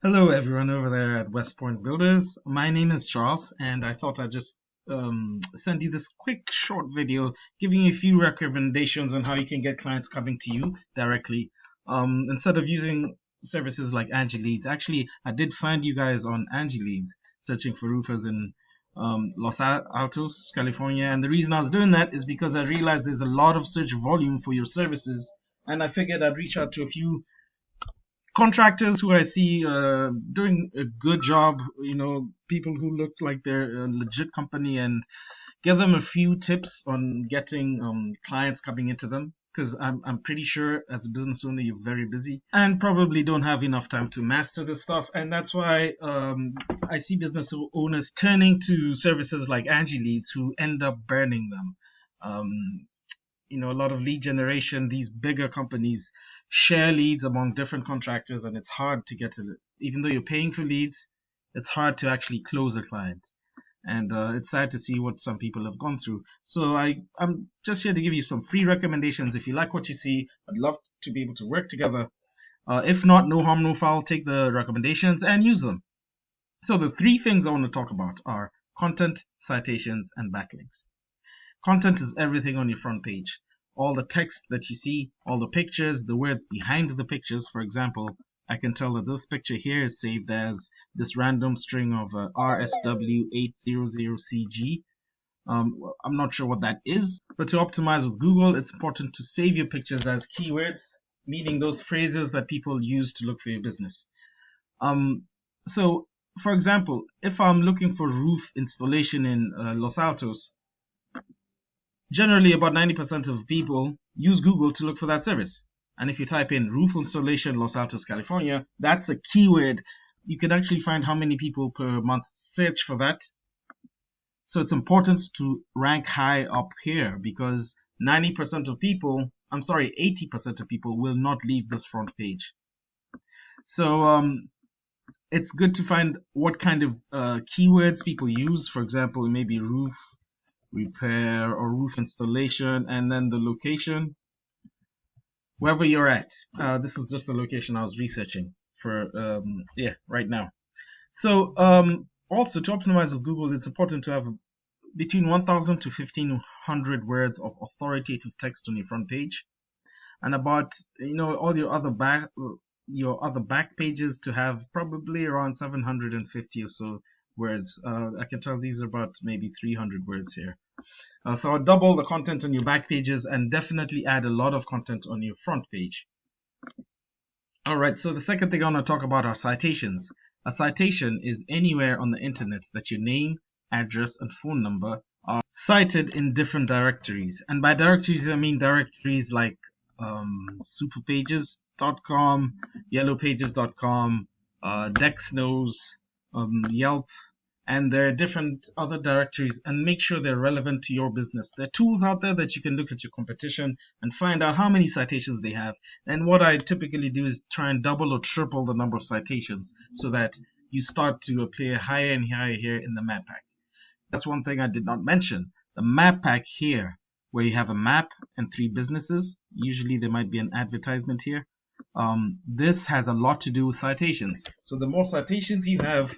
Hello, everyone over there at West Point Builders. My name is Charles, and I thought I'd just send you this quick short video giving you a few recommendations on how you can get clients coming to you directly. Instead of using services like Angie Leads, actually, I did find you guys on Angie Leads searching for roofers in Altos, California. And the reason I was doing that is because I realized there's a lot of search volume for your services, and I figured I'd reach out to a few contractors who I see doing a good job, people who look like they're a legit company, and give them a few tips on getting clients coming into them. Because I'm pretty sure as a business owner, you're very busy and probably don't have enough time to master this stuff. And that's why I see business owners turning to services like Angie Leads who end up burning them. Um, a lot of lead generation, these bigger companies share leads among different contractors, and it's hard to get to it. Even though you're paying for leads, it's hard to actually close a client. And it's sad to see what some people have gone through. So I'm just here to give you some free recommendations. If you like what you see, I'd love to be able to work together. If not, no harm, no foul. Take the recommendations and use them. So the three things I want to talk about are content, citations, and backlinks. Content is everything on your front page. All the text that you see, all the pictures, the words behind the pictures. For example, I can tell that this picture here is saved as this random string of RSW800CG. I'm not sure what that is, but to optimize with Google, it's important to save your pictures as keywords, meaning those phrases that people use to look for your business. So, for example, if I'm looking for roof installation in Los Altos, generally about 90% of people use Google to look for that service. And if you type in roof installation Los Altos, California, that's a keyword. You can actually find how many people per month search for that. So it's important to rank high up here because 80% of people will not leave this front page. So it's good to find what kind of keywords people use. For example, maybe roof repair or roof installation, and then the location wherever you're at. This is just the location I was researching for right now. So also to optimize with Google, it's important to have between 1,000 to 1,500 words of authoritative text on your front page, and about all your other back pages to have probably around 750 or so words. I can tell these are about maybe 300 words here. So I'll double the content on your back pages and definitely add a lot of content on your front page. All right, so the second thing I want to talk about are citations. A citation is anywhere on the internet that your name, address, and phone number are cited in different directories. And by directories, I mean directories like superpages.com, yellowpages.com, Dexnose, Yelp, and there are different other directories, and make sure they're relevant to your business. There are tools out there that you can look at your competition and find out how many citations they have. And what I typically do is try and double or triple the number of citations so that you start to appear higher and higher here in the map pack. That's one thing I did not mention. The map pack here, where you have a map and 3 businesses, usually there might be an advertisement here. This has a lot to do with citations. So the more citations you have,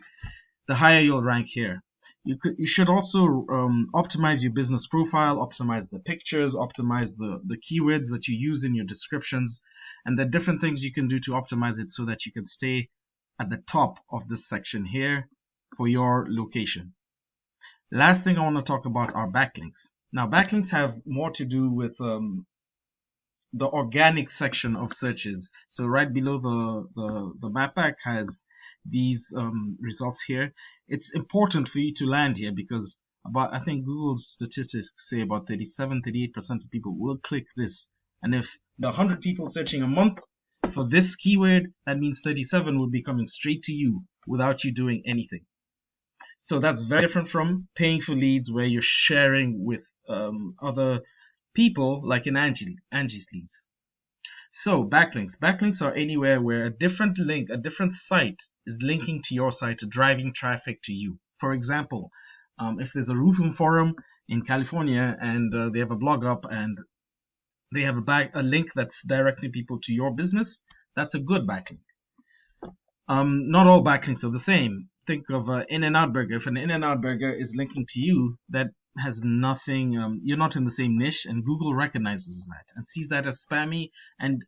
the higher you'll rank here. You should also optimize your business profile, optimize the pictures, optimize the keywords that you use in your descriptions, and the different things you can do to optimize it so that you can stay at the top of this section here for your location. Last thing I want to talk about are backlinks. Now, backlinks have more to do with the organic section of searches. So right below the map pack has these results here. It's important for you to land here because I think Google's statistics say about 38% of people will click this. And if the 100 people searching a month for this keyword, that means 37 will be coming straight to you without you doing anything. So that's very different from paying for leads where you're sharing with other people like in Angie's Leads. So backlinks. Backlinks are anywhere where a different link, a different site is linking to your site, driving traffic to you. For example, if there's a roofing forum in California and they have a blog up and they have a link that's directing people to your business, that's a good backlink. Not all backlinks are the same. Think of In-N-Out Burger. If an In-N-Out Burger is linking to you, that has nothing. You're not in the same niche, and Google recognizes that and sees that as spammy, and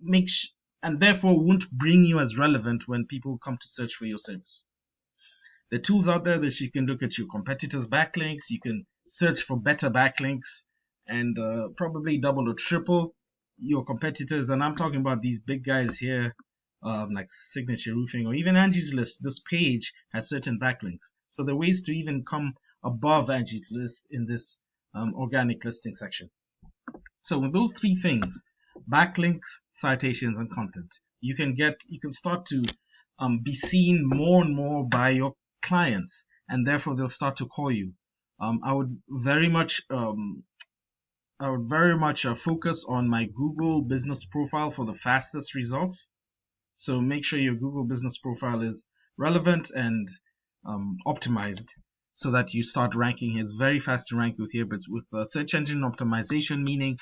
makes and therefore won't bring you as relevant when people come to search for your service. There are tools out there that you can look at your competitors' backlinks. You can search for better backlinks and probably double or triple your competitors. And I'm talking about these big guys here, like Signature Roofing or even Angie's List. This page has certain backlinks. So there are ways to even come above Angie's List in this organic listing section. So with those three things, backlinks, citations, and content, you can start to be seen more and more by your clients, and therefore they'll start to call you. I would very much focus on my Google business profile for the fastest results. So make sure your Google business profile is relevant and optimized so that you start ranking. It's very fast to rank with here, but with search engine optimization, meaning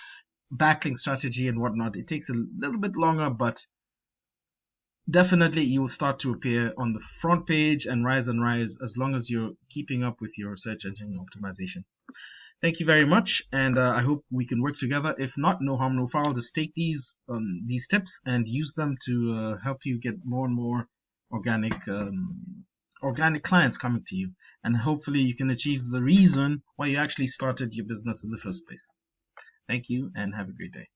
backlink strategy and whatnot, it takes a little bit longer, but definitely you will start to appear on the front page and rise as long as you're keeping up with your search engine optimization. Thank you very much, and I hope we can work together. If not, no harm, no foul. Just take these tips and use them to help you get more and more organic clients coming to you, and hopefully you can achieve the reason why you actually started your business in the first place. Thank you, and have a great day.